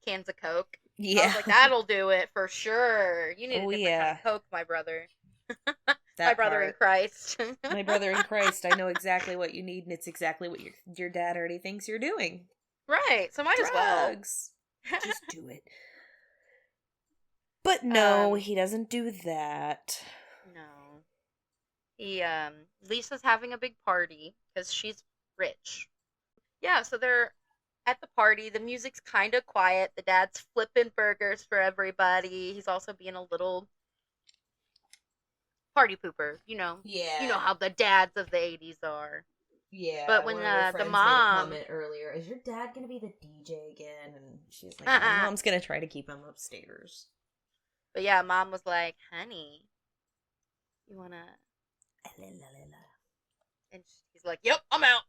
[SPEAKER 2] cans of Coke.
[SPEAKER 1] Yeah.
[SPEAKER 2] I was like, that'll do it for sure. You need a different kind of Coke, my brother. My brother in Christ.
[SPEAKER 1] My brother in Christ. I know exactly what you need, and it's exactly what your dad already thinks you're doing.
[SPEAKER 2] Right, so might as well.
[SPEAKER 1] Just do it. But no, he doesn't do that.
[SPEAKER 2] No. Lisa's having a big party, because she's rich. Yeah, so they're at the party. The music's kind of quiet. The dad's flipping burgers for everybody. He's also being a little party pooper, you know.
[SPEAKER 1] Yeah.
[SPEAKER 2] You know how the dads of the 80s are.
[SPEAKER 1] Yeah,
[SPEAKER 2] but when the mom
[SPEAKER 1] made a comment earlier, is your dad gonna be the DJ again? And she's like, my mom's gonna try to keep him upstairs.
[SPEAKER 2] But yeah, mom was like, honey, you wanna? And he's like, yep, I'm out.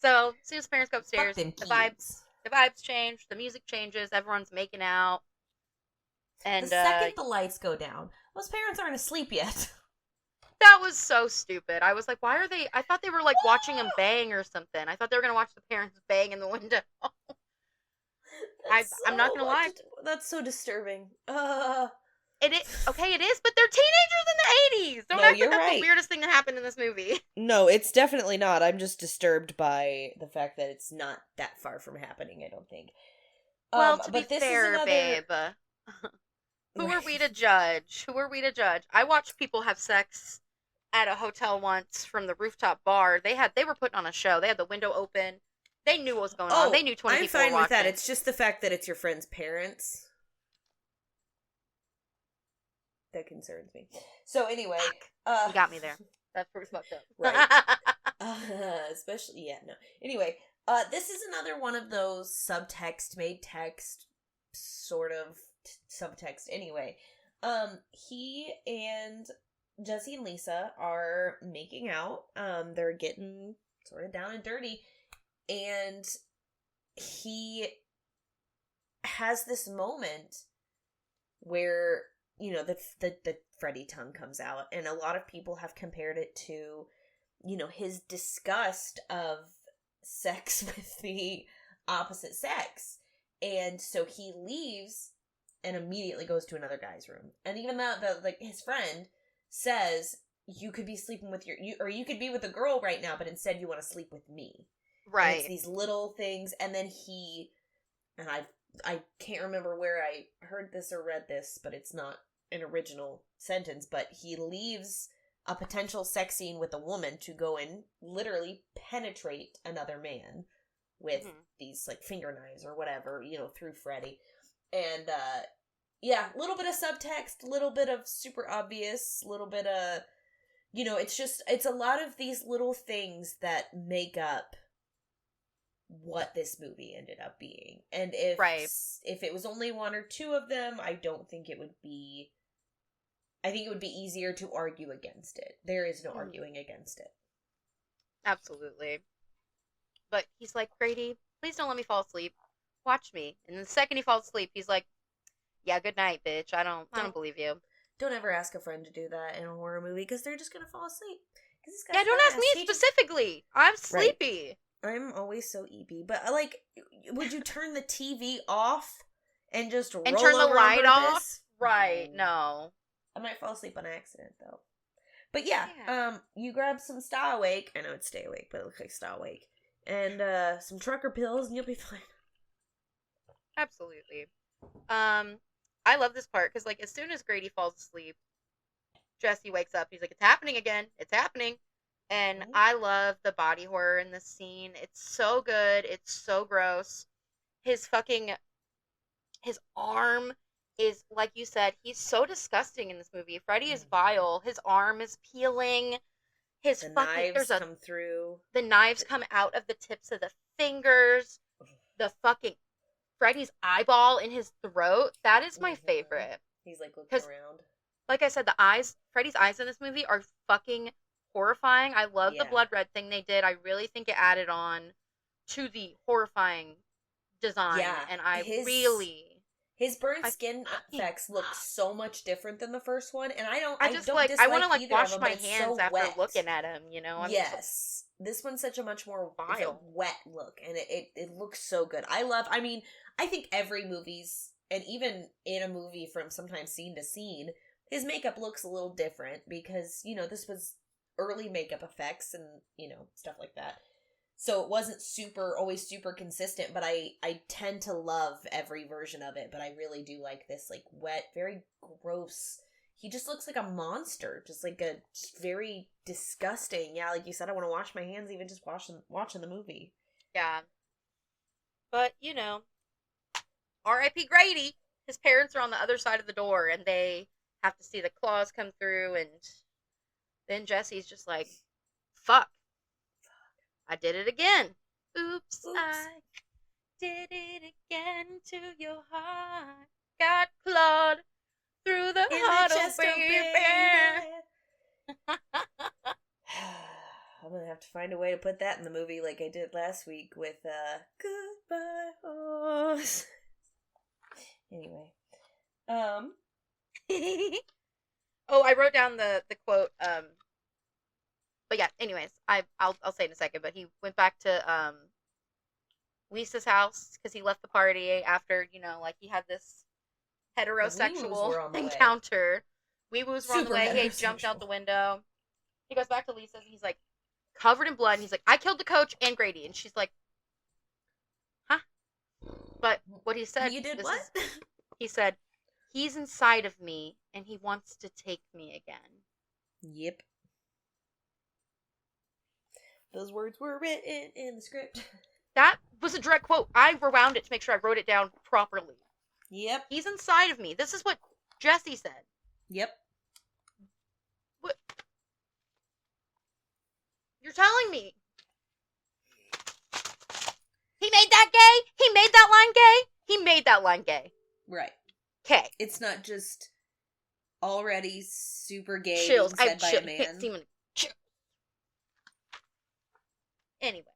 [SPEAKER 2] So as soon as parents go upstairs, the vibes change, the music changes, everyone's making out, and the
[SPEAKER 1] second the lights go down, those parents aren't asleep yet.
[SPEAKER 2] That was so stupid. I was like, why are they? I thought they were, like, watching him bang or something. I thought they were going to watch the parents bang in the window. I'm not going to lie.
[SPEAKER 1] That's so disturbing.
[SPEAKER 2] It is, but they're teenagers in the 80s. Don't act like that's the weirdest thing that happened in this movie.
[SPEAKER 1] No, it's definitely not. I'm just disturbed by the fact that it's not that far from happening, I don't think.
[SPEAKER 2] Well, to be fair, babe. Who are we to judge? I watched people have sex at a hotel once from the rooftop bar. They were putting on a show. They had the window open. They knew what was going on. They knew 20 people were watching. I'm fine with that.
[SPEAKER 1] It's just the fact that it's your friend's parents that concerns me. So anyway,
[SPEAKER 2] you got me there. That's pretty fucked up.
[SPEAKER 1] Right. Especially, yeah, no. Anyway, this is another one of those subtext made text sort of subtext. Anyway, he and Jesse and Lisa are making out. They're getting sort of down and dirty, and he has this moment where, you know, the Freddy tongue comes out, and a lot of people have compared it to, you know, his disgust of sex with the opposite sex, and so he leaves and immediately goes to another guy's room. And even though his friend says, you could be sleeping with you could be with a girl right now, but instead you want to sleep with me.
[SPEAKER 2] Right.
[SPEAKER 1] And it's these little things, and then I can't remember where I heard this or read this, but it's not an original sentence, but he leaves a potential sex scene with a woman to go and literally penetrate another man with these, like, finger knives or whatever, you know, through Freddy. And, yeah, a little bit of subtext, a little bit of super obvious, a little bit of, you know, it's a lot of these little things that make up what this movie ended up being. And if it was only one or two of them, I don't think it would be, I think it would be easier to argue against it. There is no arguing against it.
[SPEAKER 2] Absolutely. But he's like, Grady, please don't let me fall asleep. Watch me. And the second he falls asleep, he's like, yeah, good night, bitch. I don't believe you.
[SPEAKER 1] Don't ever ask a friend to do that in a horror movie, because they're just gonna fall asleep.
[SPEAKER 2] Yeah, don't ask me specifically. I'm sleepy.
[SPEAKER 1] Right. I'm always so eepy. But, like, would you turn the TV off and just roll
[SPEAKER 2] turn the
[SPEAKER 1] over
[SPEAKER 2] light
[SPEAKER 1] on purpose?
[SPEAKER 2] off? Right, no.
[SPEAKER 1] I might fall asleep on accident, though. But yeah, you grab some Stay Awake. I know it's Stay Awake, but it looks like Stay Awake. And some trucker pills, and you'll be fine.
[SPEAKER 2] Absolutely. I love this part, because, like, as soon as Grady falls asleep, Jesse wakes up. He's like, it's happening again. It's happening. And I love the body horror in this scene. It's so good. It's so gross. His arm is, like you said, he's so disgusting in this movie. Freddy is vile. His arm is peeling. The knives come through. The knives come out of the tips of the fingers. The fucking Freddy's eyeball in his throat. That is my favorite.
[SPEAKER 1] He's like looking around.
[SPEAKER 2] Like I said, Freddy's eyes in this movie are fucking horrifying. I love the blood red thing they did. I really think it added on to the horrifying design. Yeah, and
[SPEAKER 1] his burnt skin effects look so much different than the first one, and I don't
[SPEAKER 2] I want to like wash my hands after looking at him, you know?
[SPEAKER 1] Yes. This one's such a much more wet look, and it looks so good. I think every movie's, and even in a movie from sometimes scene to scene, his makeup looks a little different because, you know, this was early makeup effects and, you know, stuff like that. So it wasn't always super consistent, but I tend to love every version of it, but I really do like this, like, wet, very gross. He just looks like a monster, just very disgusting. Yeah, like you said, I want to wash my hands even just watching the movie.
[SPEAKER 2] Yeah. But, you know, R.I.P. Grady. His parents are on the other side of the door, and they have to see the claws come through, and then Jesse's just like, fuck. I did it again. Oops. I did it again to your heart. Got clawed through the heart, oh baby.
[SPEAKER 1] I'm gonna have to find a way to put that in the movie like I did last week with Goodbye Horse. Anyway.
[SPEAKER 2] I wrote down the quote, but yeah, anyways, I'll say it in a second, but he went back to Lisa's house because he left the party after, you know, like he had this heterosexual encounter. Wee-woos were on the way. He jumped out the window. He goes back to Lisa's and he's like covered in blood, and he's like, I killed the coach and Grady. And she's like, huh? But what he said,
[SPEAKER 1] you did what?
[SPEAKER 2] He said, he's inside of me and he wants to take me again.
[SPEAKER 1] Yep. Those words were written in the script.
[SPEAKER 2] That was a direct quote. I rewound it to make sure I wrote it down properly.
[SPEAKER 1] Yep.
[SPEAKER 2] He's inside of me. This is what Jesse said.
[SPEAKER 1] Yep.
[SPEAKER 2] What? You're telling me he made that gay? He made that line gay? He made that line gay.
[SPEAKER 1] Right.
[SPEAKER 2] Okay.
[SPEAKER 1] It's not just already super gay
[SPEAKER 2] chills.
[SPEAKER 1] Being said by a man.
[SPEAKER 2] Can't see him. Anyways.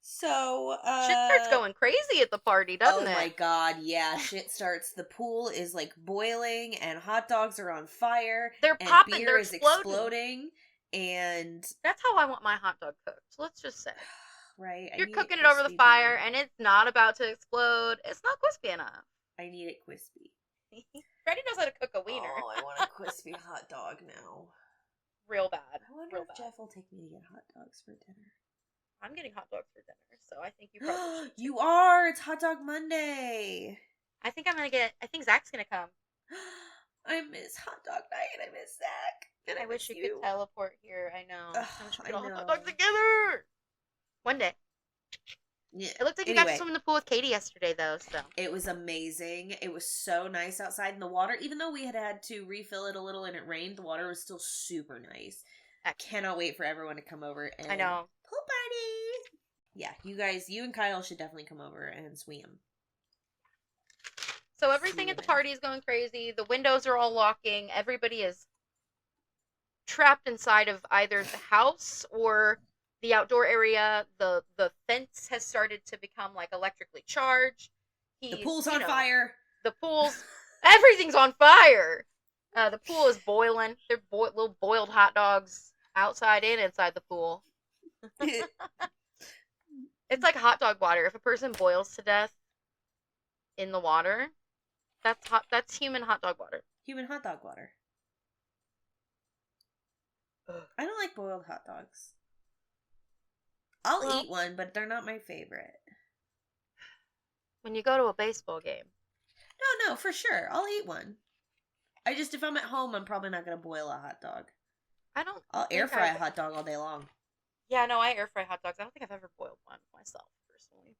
[SPEAKER 1] So,
[SPEAKER 2] shit starts going crazy at the party, doesn't it?
[SPEAKER 1] Oh my god, yeah. Shit starts. The pool is, like, boiling, and hot dogs are on fire.
[SPEAKER 2] They're popping,
[SPEAKER 1] beer
[SPEAKER 2] they're
[SPEAKER 1] is exploding, and...
[SPEAKER 2] That's how I want my hot dog cooked, let's just say.
[SPEAKER 1] Right.
[SPEAKER 2] You're cooking it over the fire, and it's not about to explode. It's not crispy enough.
[SPEAKER 1] I need it crispy.
[SPEAKER 2] Freddy knows how to cook a wiener.
[SPEAKER 1] Oh, I want a crispy hot dog now.
[SPEAKER 2] Real bad.
[SPEAKER 1] I wonder if Jeff will take me to get hot dogs for dinner.
[SPEAKER 2] I'm getting hot dogs for dinner, so I think you probably should.
[SPEAKER 1] You are! It's Hot Dog Monday!
[SPEAKER 2] I think Zach's gonna come.
[SPEAKER 1] I miss hot dog night. I miss Zach. And
[SPEAKER 2] I wish you could teleport here. I know.
[SPEAKER 1] Ugh,
[SPEAKER 2] I wish we could all hot dogs together! One day.
[SPEAKER 1] Yeah.
[SPEAKER 2] It looked like you got to swim in the pool with Katie yesterday, though, so.
[SPEAKER 1] It was amazing. It was so nice outside in the water. Even though we had to refill it a little and it rained, the water was still super nice. I cannot wait for everyone to come over and
[SPEAKER 2] I know.
[SPEAKER 1] pool party. Yeah, you and Kyle should definitely come over and swim.
[SPEAKER 2] So everything at the party is going crazy. The windows are all locking. Everybody is trapped inside of either the house or the outdoor area. The fence has started to become like electrically charged.
[SPEAKER 1] The pool's on fire.
[SPEAKER 2] Everything's on fire. The pool is boiling. They're little boiled hot dogs outside and inside the pool. It's like hot dog water. If a person boils to death in the water, that's human hot dog water.
[SPEAKER 1] Human hot dog water. Ugh. I don't like boiled hot dogs. I'll eat one, but they're not my favorite.
[SPEAKER 2] When you go to a baseball game.
[SPEAKER 1] No, for sure. I'll eat one. If I'm at home, I'm probably not going to boil a hot dog. I'll air fry a hot dog all day long.
[SPEAKER 2] Yeah, no, I air fry hot dogs. I don't think I've ever boiled one myself, personally.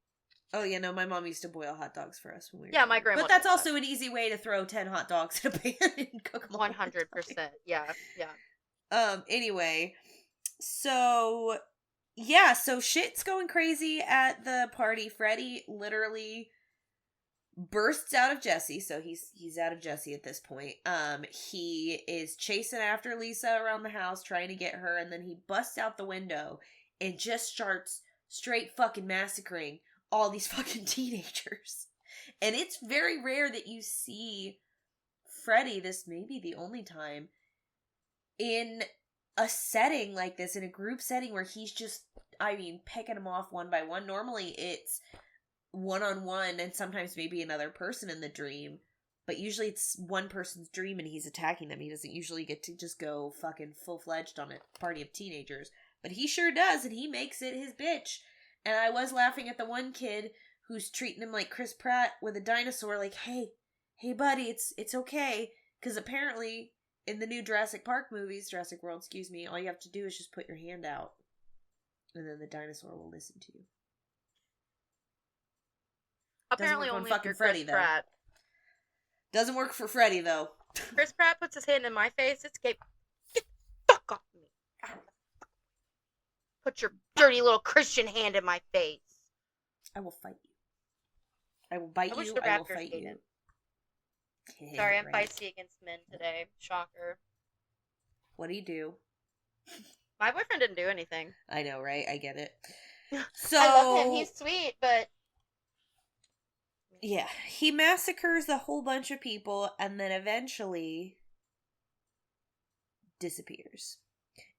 [SPEAKER 1] Oh, yeah, no, my mom used to boil hot dogs for us when we were
[SPEAKER 2] Yeah, my grandma.
[SPEAKER 1] But that's also an easy way to throw 10 hot dogs in a pan and cook them all.
[SPEAKER 2] 100%. Yeah.
[SPEAKER 1] Anyway, so shit's going crazy at the party. Freddy literally bursts out of Jesse, so he's out of Jesse at this point. He is chasing after Lisa around the house, trying to get her, and then he busts out the window and just starts straight fucking massacring all these fucking teenagers. And it's very rare that you see Freddy, this may be the only time, in a setting like this, in a group setting where he's just, picking them off one by one. Normally it's one-on-one and sometimes maybe another person in the dream, but usually it's one person's dream and he's attacking them. He doesn't usually get to just go fucking full-fledged on a party of teenagers, but he sure does, and he makes it his bitch. And I was laughing at the one kid who's treating him like Chris Pratt with a dinosaur, like, hey buddy, it's okay, because apparently in the new Jurassic World, all you have to do is just put your hand out and then the dinosaur will listen to you.
[SPEAKER 2] Apparently only fucking Freddy, though. Pratt.
[SPEAKER 1] Doesn't work for Freddy, though.
[SPEAKER 2] Chris Pratt puts his hand in my face. Get the fuck off me. Put your dirty little Christian hand in my face.
[SPEAKER 1] I will fight you. I will bite you. I will fight you.
[SPEAKER 2] Sorry, I'm feisty against men today. Shocker.
[SPEAKER 1] What do you do?
[SPEAKER 2] My boyfriend didn't do anything.
[SPEAKER 1] I know, right? I get it. So
[SPEAKER 2] I love him. He's sweet, but...
[SPEAKER 1] Yeah, he massacres a whole bunch of people and then eventually disappears.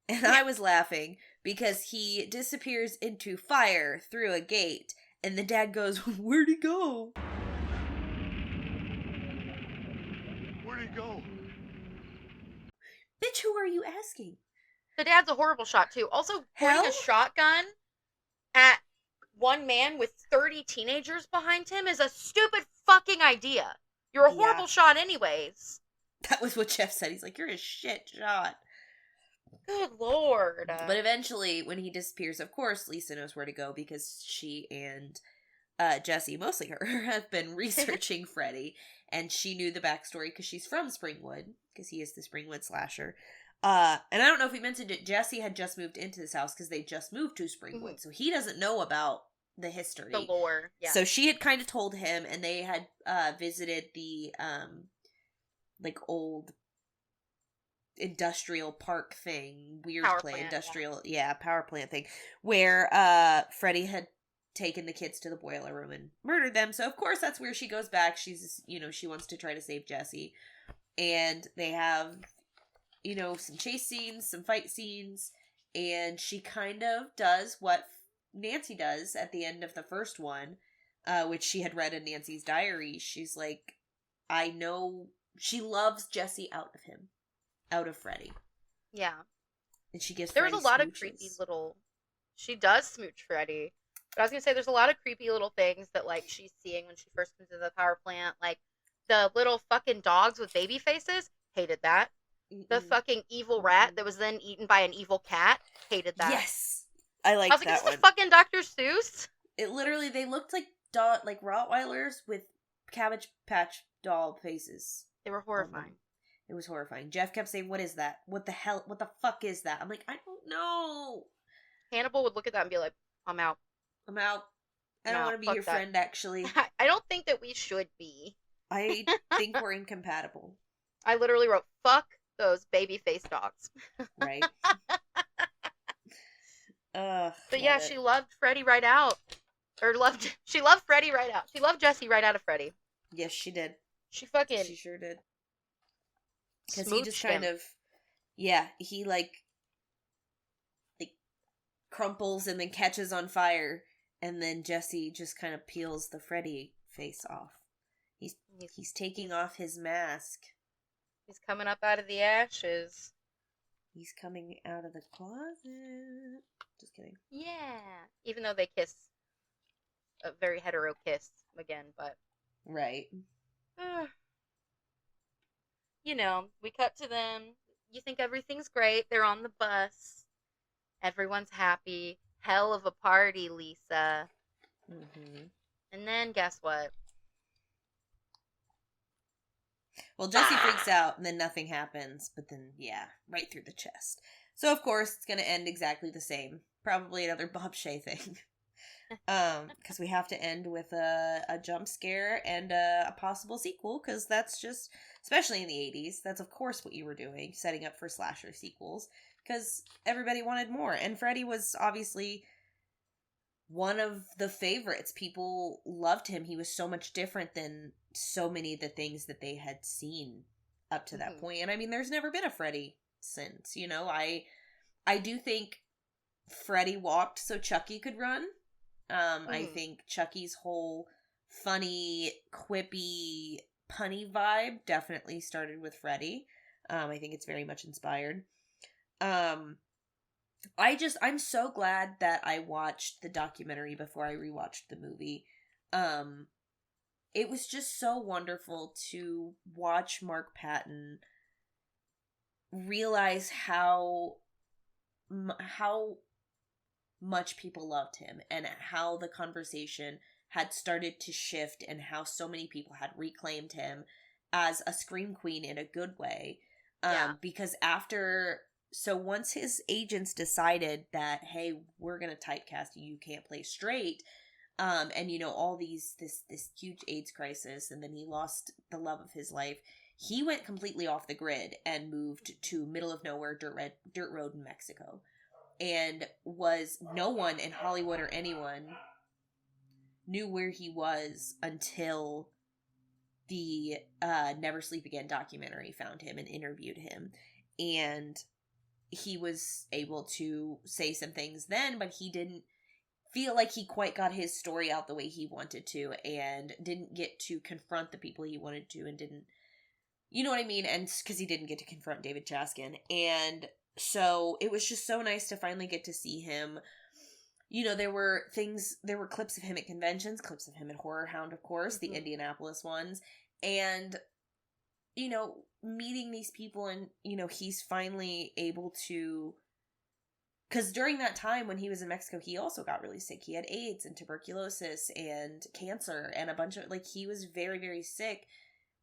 [SPEAKER 1] And I was laughing because he disappears into fire through a gate and the dad goes, "Where'd he go?"
[SPEAKER 3] Where'd he go?
[SPEAKER 1] Bitch, who are you asking?
[SPEAKER 2] The dad's a horrible shot, too. Also, pointing a shotgun at one man with 30 teenagers behind him is a stupid fucking idea. You're a horrible shot anyways.
[SPEAKER 1] That was what Jeff said. He's like, you're a shit shot.
[SPEAKER 2] Good lord.
[SPEAKER 1] But eventually, when he disappears, of course, Lisa knows where to go because she and Jesse, mostly her, have been researching Freddy. And she knew the backstory because she's from Springwood, because he is the Springwood slasher. And I don't know if we mentioned it, Jesse had just moved into this house because they just moved to Springwood. So he doesn't know about the history.
[SPEAKER 2] The lore, yeah.
[SPEAKER 1] So she had kind of told him, and they had visited the, old industrial park thing, weird
[SPEAKER 2] power
[SPEAKER 1] play,
[SPEAKER 2] plant,
[SPEAKER 1] industrial, power plant thing, where Freddy had taken the kids to the boiler room and murdered them. So of course that's where she goes back. She's, she wants to try to save Jesse. And they have, some chase scenes, some fight scenes, and she kind of does what Nancy does at the end of the first one, which she had read in Nancy's diary. She's like, I know she loves Jesse out of Freddy.
[SPEAKER 2] Yeah.
[SPEAKER 1] And she gives
[SPEAKER 2] There
[SPEAKER 1] Freddy
[SPEAKER 2] was a lot
[SPEAKER 1] smooches.
[SPEAKER 2] of creepy little... She does smooch Freddy. But I was going to say, there's a lot of creepy little things that, she's seeing when she first comes into the power plant. Like, the little fucking dogs with baby faces. Hated that. Mm-mm. The fucking evil rat that was then eaten by an evil cat. Hated that.
[SPEAKER 1] Yes. I like that one.
[SPEAKER 2] I was like, is this the fucking Dr. Seuss?
[SPEAKER 1] It literally, they looked like like Rottweilers with Cabbage Patch doll faces.
[SPEAKER 2] They were horrifying.
[SPEAKER 1] It was horrifying. Jeff kept saying, "What is that? What the hell? What the fuck is that?" I'm like, I don't know.
[SPEAKER 2] Hannibal would look at that and be like, I'm out.
[SPEAKER 1] I'm out. I don't want to be your friend, actually.
[SPEAKER 2] I don't think that we should be.
[SPEAKER 1] I think we're incompatible.
[SPEAKER 2] I literally wrote, fuck those baby face dogs.
[SPEAKER 1] Right.
[SPEAKER 2] But yeah, she loved Freddy right out. She loved Freddy right out. She loved Jesse right out of Freddy.
[SPEAKER 1] Yes, she did.
[SPEAKER 2] She
[SPEAKER 1] sure did. Because he just kind of, he like crumples and then catches on fire, and then Jesse just kind of peels the Freddy face off. He's taking off his mask.
[SPEAKER 2] He's coming up out of the ashes.
[SPEAKER 1] He's coming out of the closet. Just kidding.
[SPEAKER 2] Yeah. Even though they kiss. A very hetero kiss again, but.
[SPEAKER 1] Right.
[SPEAKER 2] You know, we cut to them. You think everything's great. They're on the bus. Everyone's happy. Hell of a party, Lisa.
[SPEAKER 1] Mm-hmm.
[SPEAKER 2] And then guess what?
[SPEAKER 1] Well, Jesse freaks out, and then nothing happens, but then, right through the chest. So, of course, it's going to end exactly the same. Probably another Bob Shea thing. Because we have to end with a jump scare and a possible sequel, because that's just, especially in the 80s, that's of course what you were doing, setting up for slasher sequels, because everybody wanted more. And Freddy was obviously one of the favorites. People loved him. He was so much different than so many of the things that they had seen up to that point. And I mean, there's never been a Freddy since, you know. I do think Freddy walked so Chucky could run. I think Chucky's whole funny, quippy, punny vibe definitely started with Freddy. I think it's very much inspired. I'm so glad that I watched the documentary before I rewatched the movie. It was just so wonderful to watch Mark Patton realize how much people loved him, and how the conversation had started to shift, and how so many people had reclaimed him as a scream queen in a good way. Because once his agents decided that, hey, we're gonna typecast you can't play straight, and you know, all this huge AIDS crisis, and then he lost the love of his life, he went completely off the grid and moved to middle of nowhere dirt road in Mexico. And no one in Hollywood or anyone knew where he was until the Never Sleep Again documentary found him and interviewed him. And he was able to say some things then, but he didn't feel like he quite got his story out the way he wanted to, and didn't get to confront the people he wanted to, and didn't, you know what I mean? And because he didn't get to confront David Chaskin. And so it was just so nice to finally get to see him. You know, there were clips of him at conventions, clips of him at Horror Hound, of course, the Indianapolis ones, and, you know, meeting these people, and, you know, he's finally able to, because during that time when he was in Mexico, he also got really sick. He had AIDS and tuberculosis and cancer and a bunch of, like, he was very, very sick.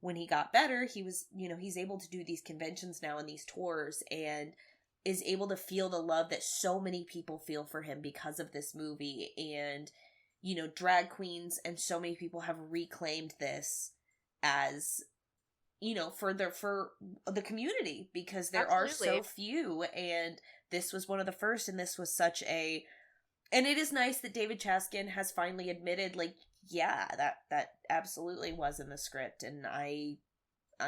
[SPEAKER 1] When he got better, he was, you know, he's able to do these conventions now and these tours, and is able to feel the love that so many people feel for him because of this movie. And, you know, drag queens and so many people have reclaimed this as, you know, for the community, because there are so few, and this was one of the first, and this was such a, and it is nice that David Chaskin has finally admitted, like, yeah, that absolutely was in the script, and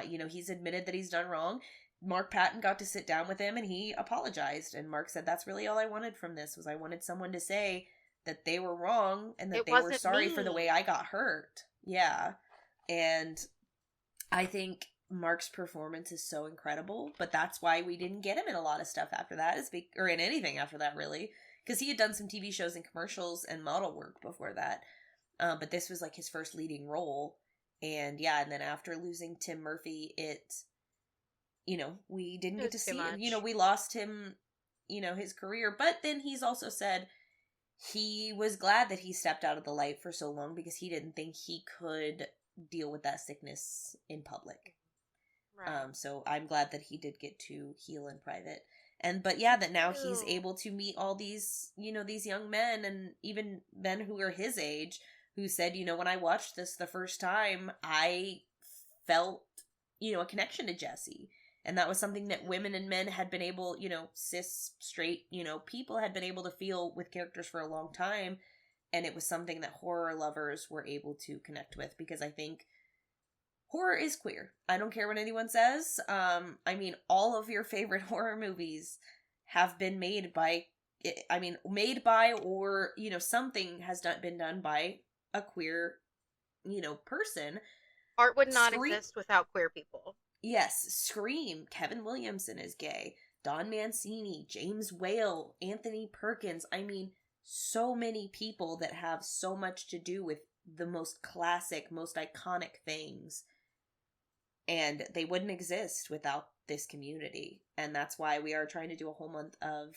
[SPEAKER 1] you know, he's admitted that he's done wrong. Mark Patton got to sit down with him, and he apologized, and Mark said, that's really all I wanted from this, was I wanted someone to say that they were wrong, and that they were sorry for the way I got hurt. Yeah. And I think Mark's performance is so incredible, but that's why we didn't get him in a lot of stuff after that, or in anything after that, really, because he had done some TV shows and commercials and model work before that. But this was like his first leading role. And yeah, and then after losing Tim Murphy, you know, we didn't get to see him. You know, we lost him, you know, his career. But then he's also said, he was glad that he stepped out of the light for so long because he didn't think he could deal with that sickness in public.
[SPEAKER 2] Right.
[SPEAKER 1] So I'm glad that he did get to heal in private. But yeah, that now he's able to meet all these, these young men and even men who are his age who said, when I watched this the first time, I felt, a connection to Jesse. And that was something that women and men had been able, cis, straight, people had been able to feel with characters for a long time. And it was something that horror lovers were able to connect with, because I think horror is queer. I don't care what anyone says. All of your favorite horror movies have been made by, or, something has been done by a queer, person.
[SPEAKER 2] Art would not exist without queer people.
[SPEAKER 1] Yes, Scream, Kevin Williamson is gay. Don Mancini, James Whale, Anthony Perkins. So many people that have so much to do with the most classic, most iconic things. And they wouldn't exist without this community. And that's why we are trying to do a whole month of,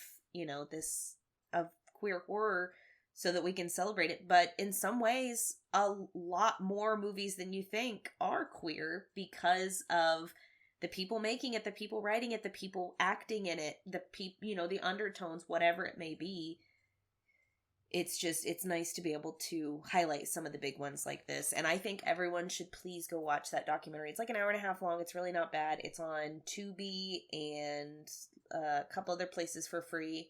[SPEAKER 1] of queer horror so that we can celebrate it. But in some ways, a lot more movies than you think are queer because of the people making it, the people writing it, the people acting in it, the undertones, whatever it may be. It's nice to be able to highlight some of the big ones like this. And I think everyone should please go watch that documentary. It's like an hour and a half long. It's really not bad. It's on Tubi and a couple other places for free.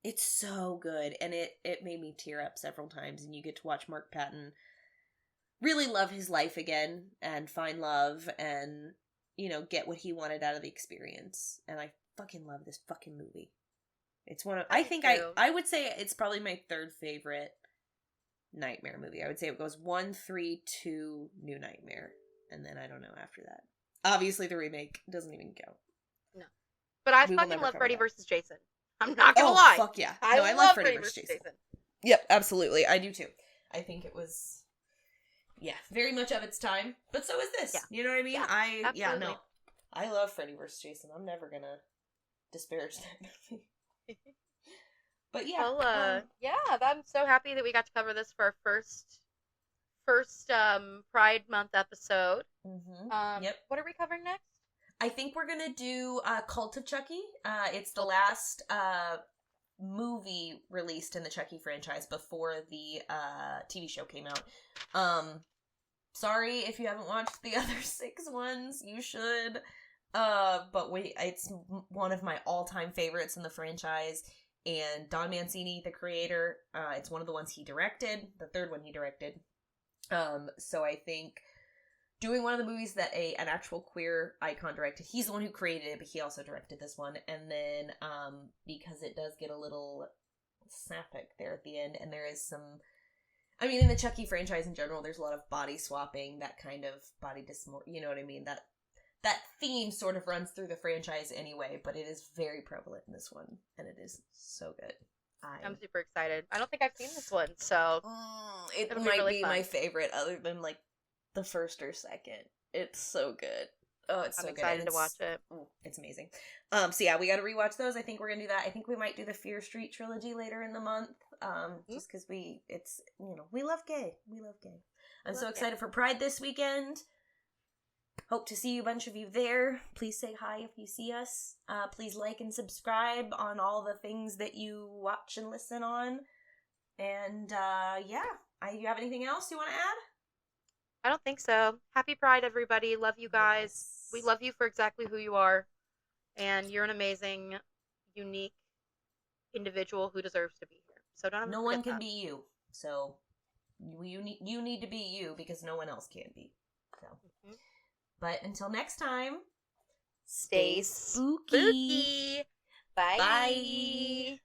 [SPEAKER 1] It's so good. And it made me tear up several times. And you get to watch Mark Patton really love his life again and find love and, get what he wanted out of the experience. And I fucking love this fucking movie. It's one of, I would say it's probably my third favorite Nightmare movie. I would say it goes 1, 3, 2, New Nightmare. And then I don't know after that. Obviously the remake doesn't even go.
[SPEAKER 2] No. But I fucking love Freddy vs. Jason. I'm not gonna lie.
[SPEAKER 1] Fuck yeah. No, I love Freddy vs. Jason. Yep, absolutely. I do too. I think it was, very much of its time. But so is this. Yeah. You know what I mean?
[SPEAKER 2] Yeah,
[SPEAKER 1] I love Freddy vs. Jason. I'm never gonna disparage that movie. But yeah.
[SPEAKER 2] Well, I'm so happy that we got to cover this for our first Pride Month episode.
[SPEAKER 1] Mm-hmm. Yep.
[SPEAKER 2] What are we covering next?
[SPEAKER 1] I think we're gonna do Cult of Chucky. It's the last movie released in the Chucky franchise before the TV show came out. Sorry if you haven't watched the other 6 ones, you should. But it's one of my all-time favorites in the franchise. And Don Mancini, the creator, it's one of the ones he directed, the third one he directed. So I think doing one of the movies that an actual queer icon directed, he's the one who created it, but he also directed this one. And then, because it does get a little sapphic there at the end, and there is some, in the Chucky franchise in general, there's a lot of body swapping, that kind of body dysmorphia, you know what I mean? That theme sort of runs through the franchise anyway, but it is very prevalent in this one, and it is so good.
[SPEAKER 2] I'm super excited. I don't think I've seen this one, so
[SPEAKER 1] it might be my favorite, other than like the first or second. It's so good. Oh, it's so good. I'm
[SPEAKER 2] excited to watch it.
[SPEAKER 1] It's amazing. So yeah, we got to rewatch those. I think we're gonna do that. I think we might do the Fear Street trilogy later in the month. Just because we love gay. We love gay. I'm so excited for Pride this weekend. Hope to see a bunch of you there. Please say hi if you see us. Please like and subscribe on all the things that you watch and listen on. And you have anything else you want to add?
[SPEAKER 2] I don't think so. Happy Pride, everybody. Love you guys. Yes. We love you for exactly who you are. And you're an amazing, unique individual who deserves to be here. So don't
[SPEAKER 1] No one can be you. So you need to be you because no one else can be. So. Mm-hmm. But until next time,
[SPEAKER 2] stay spooky. Bye.
[SPEAKER 1] Bye.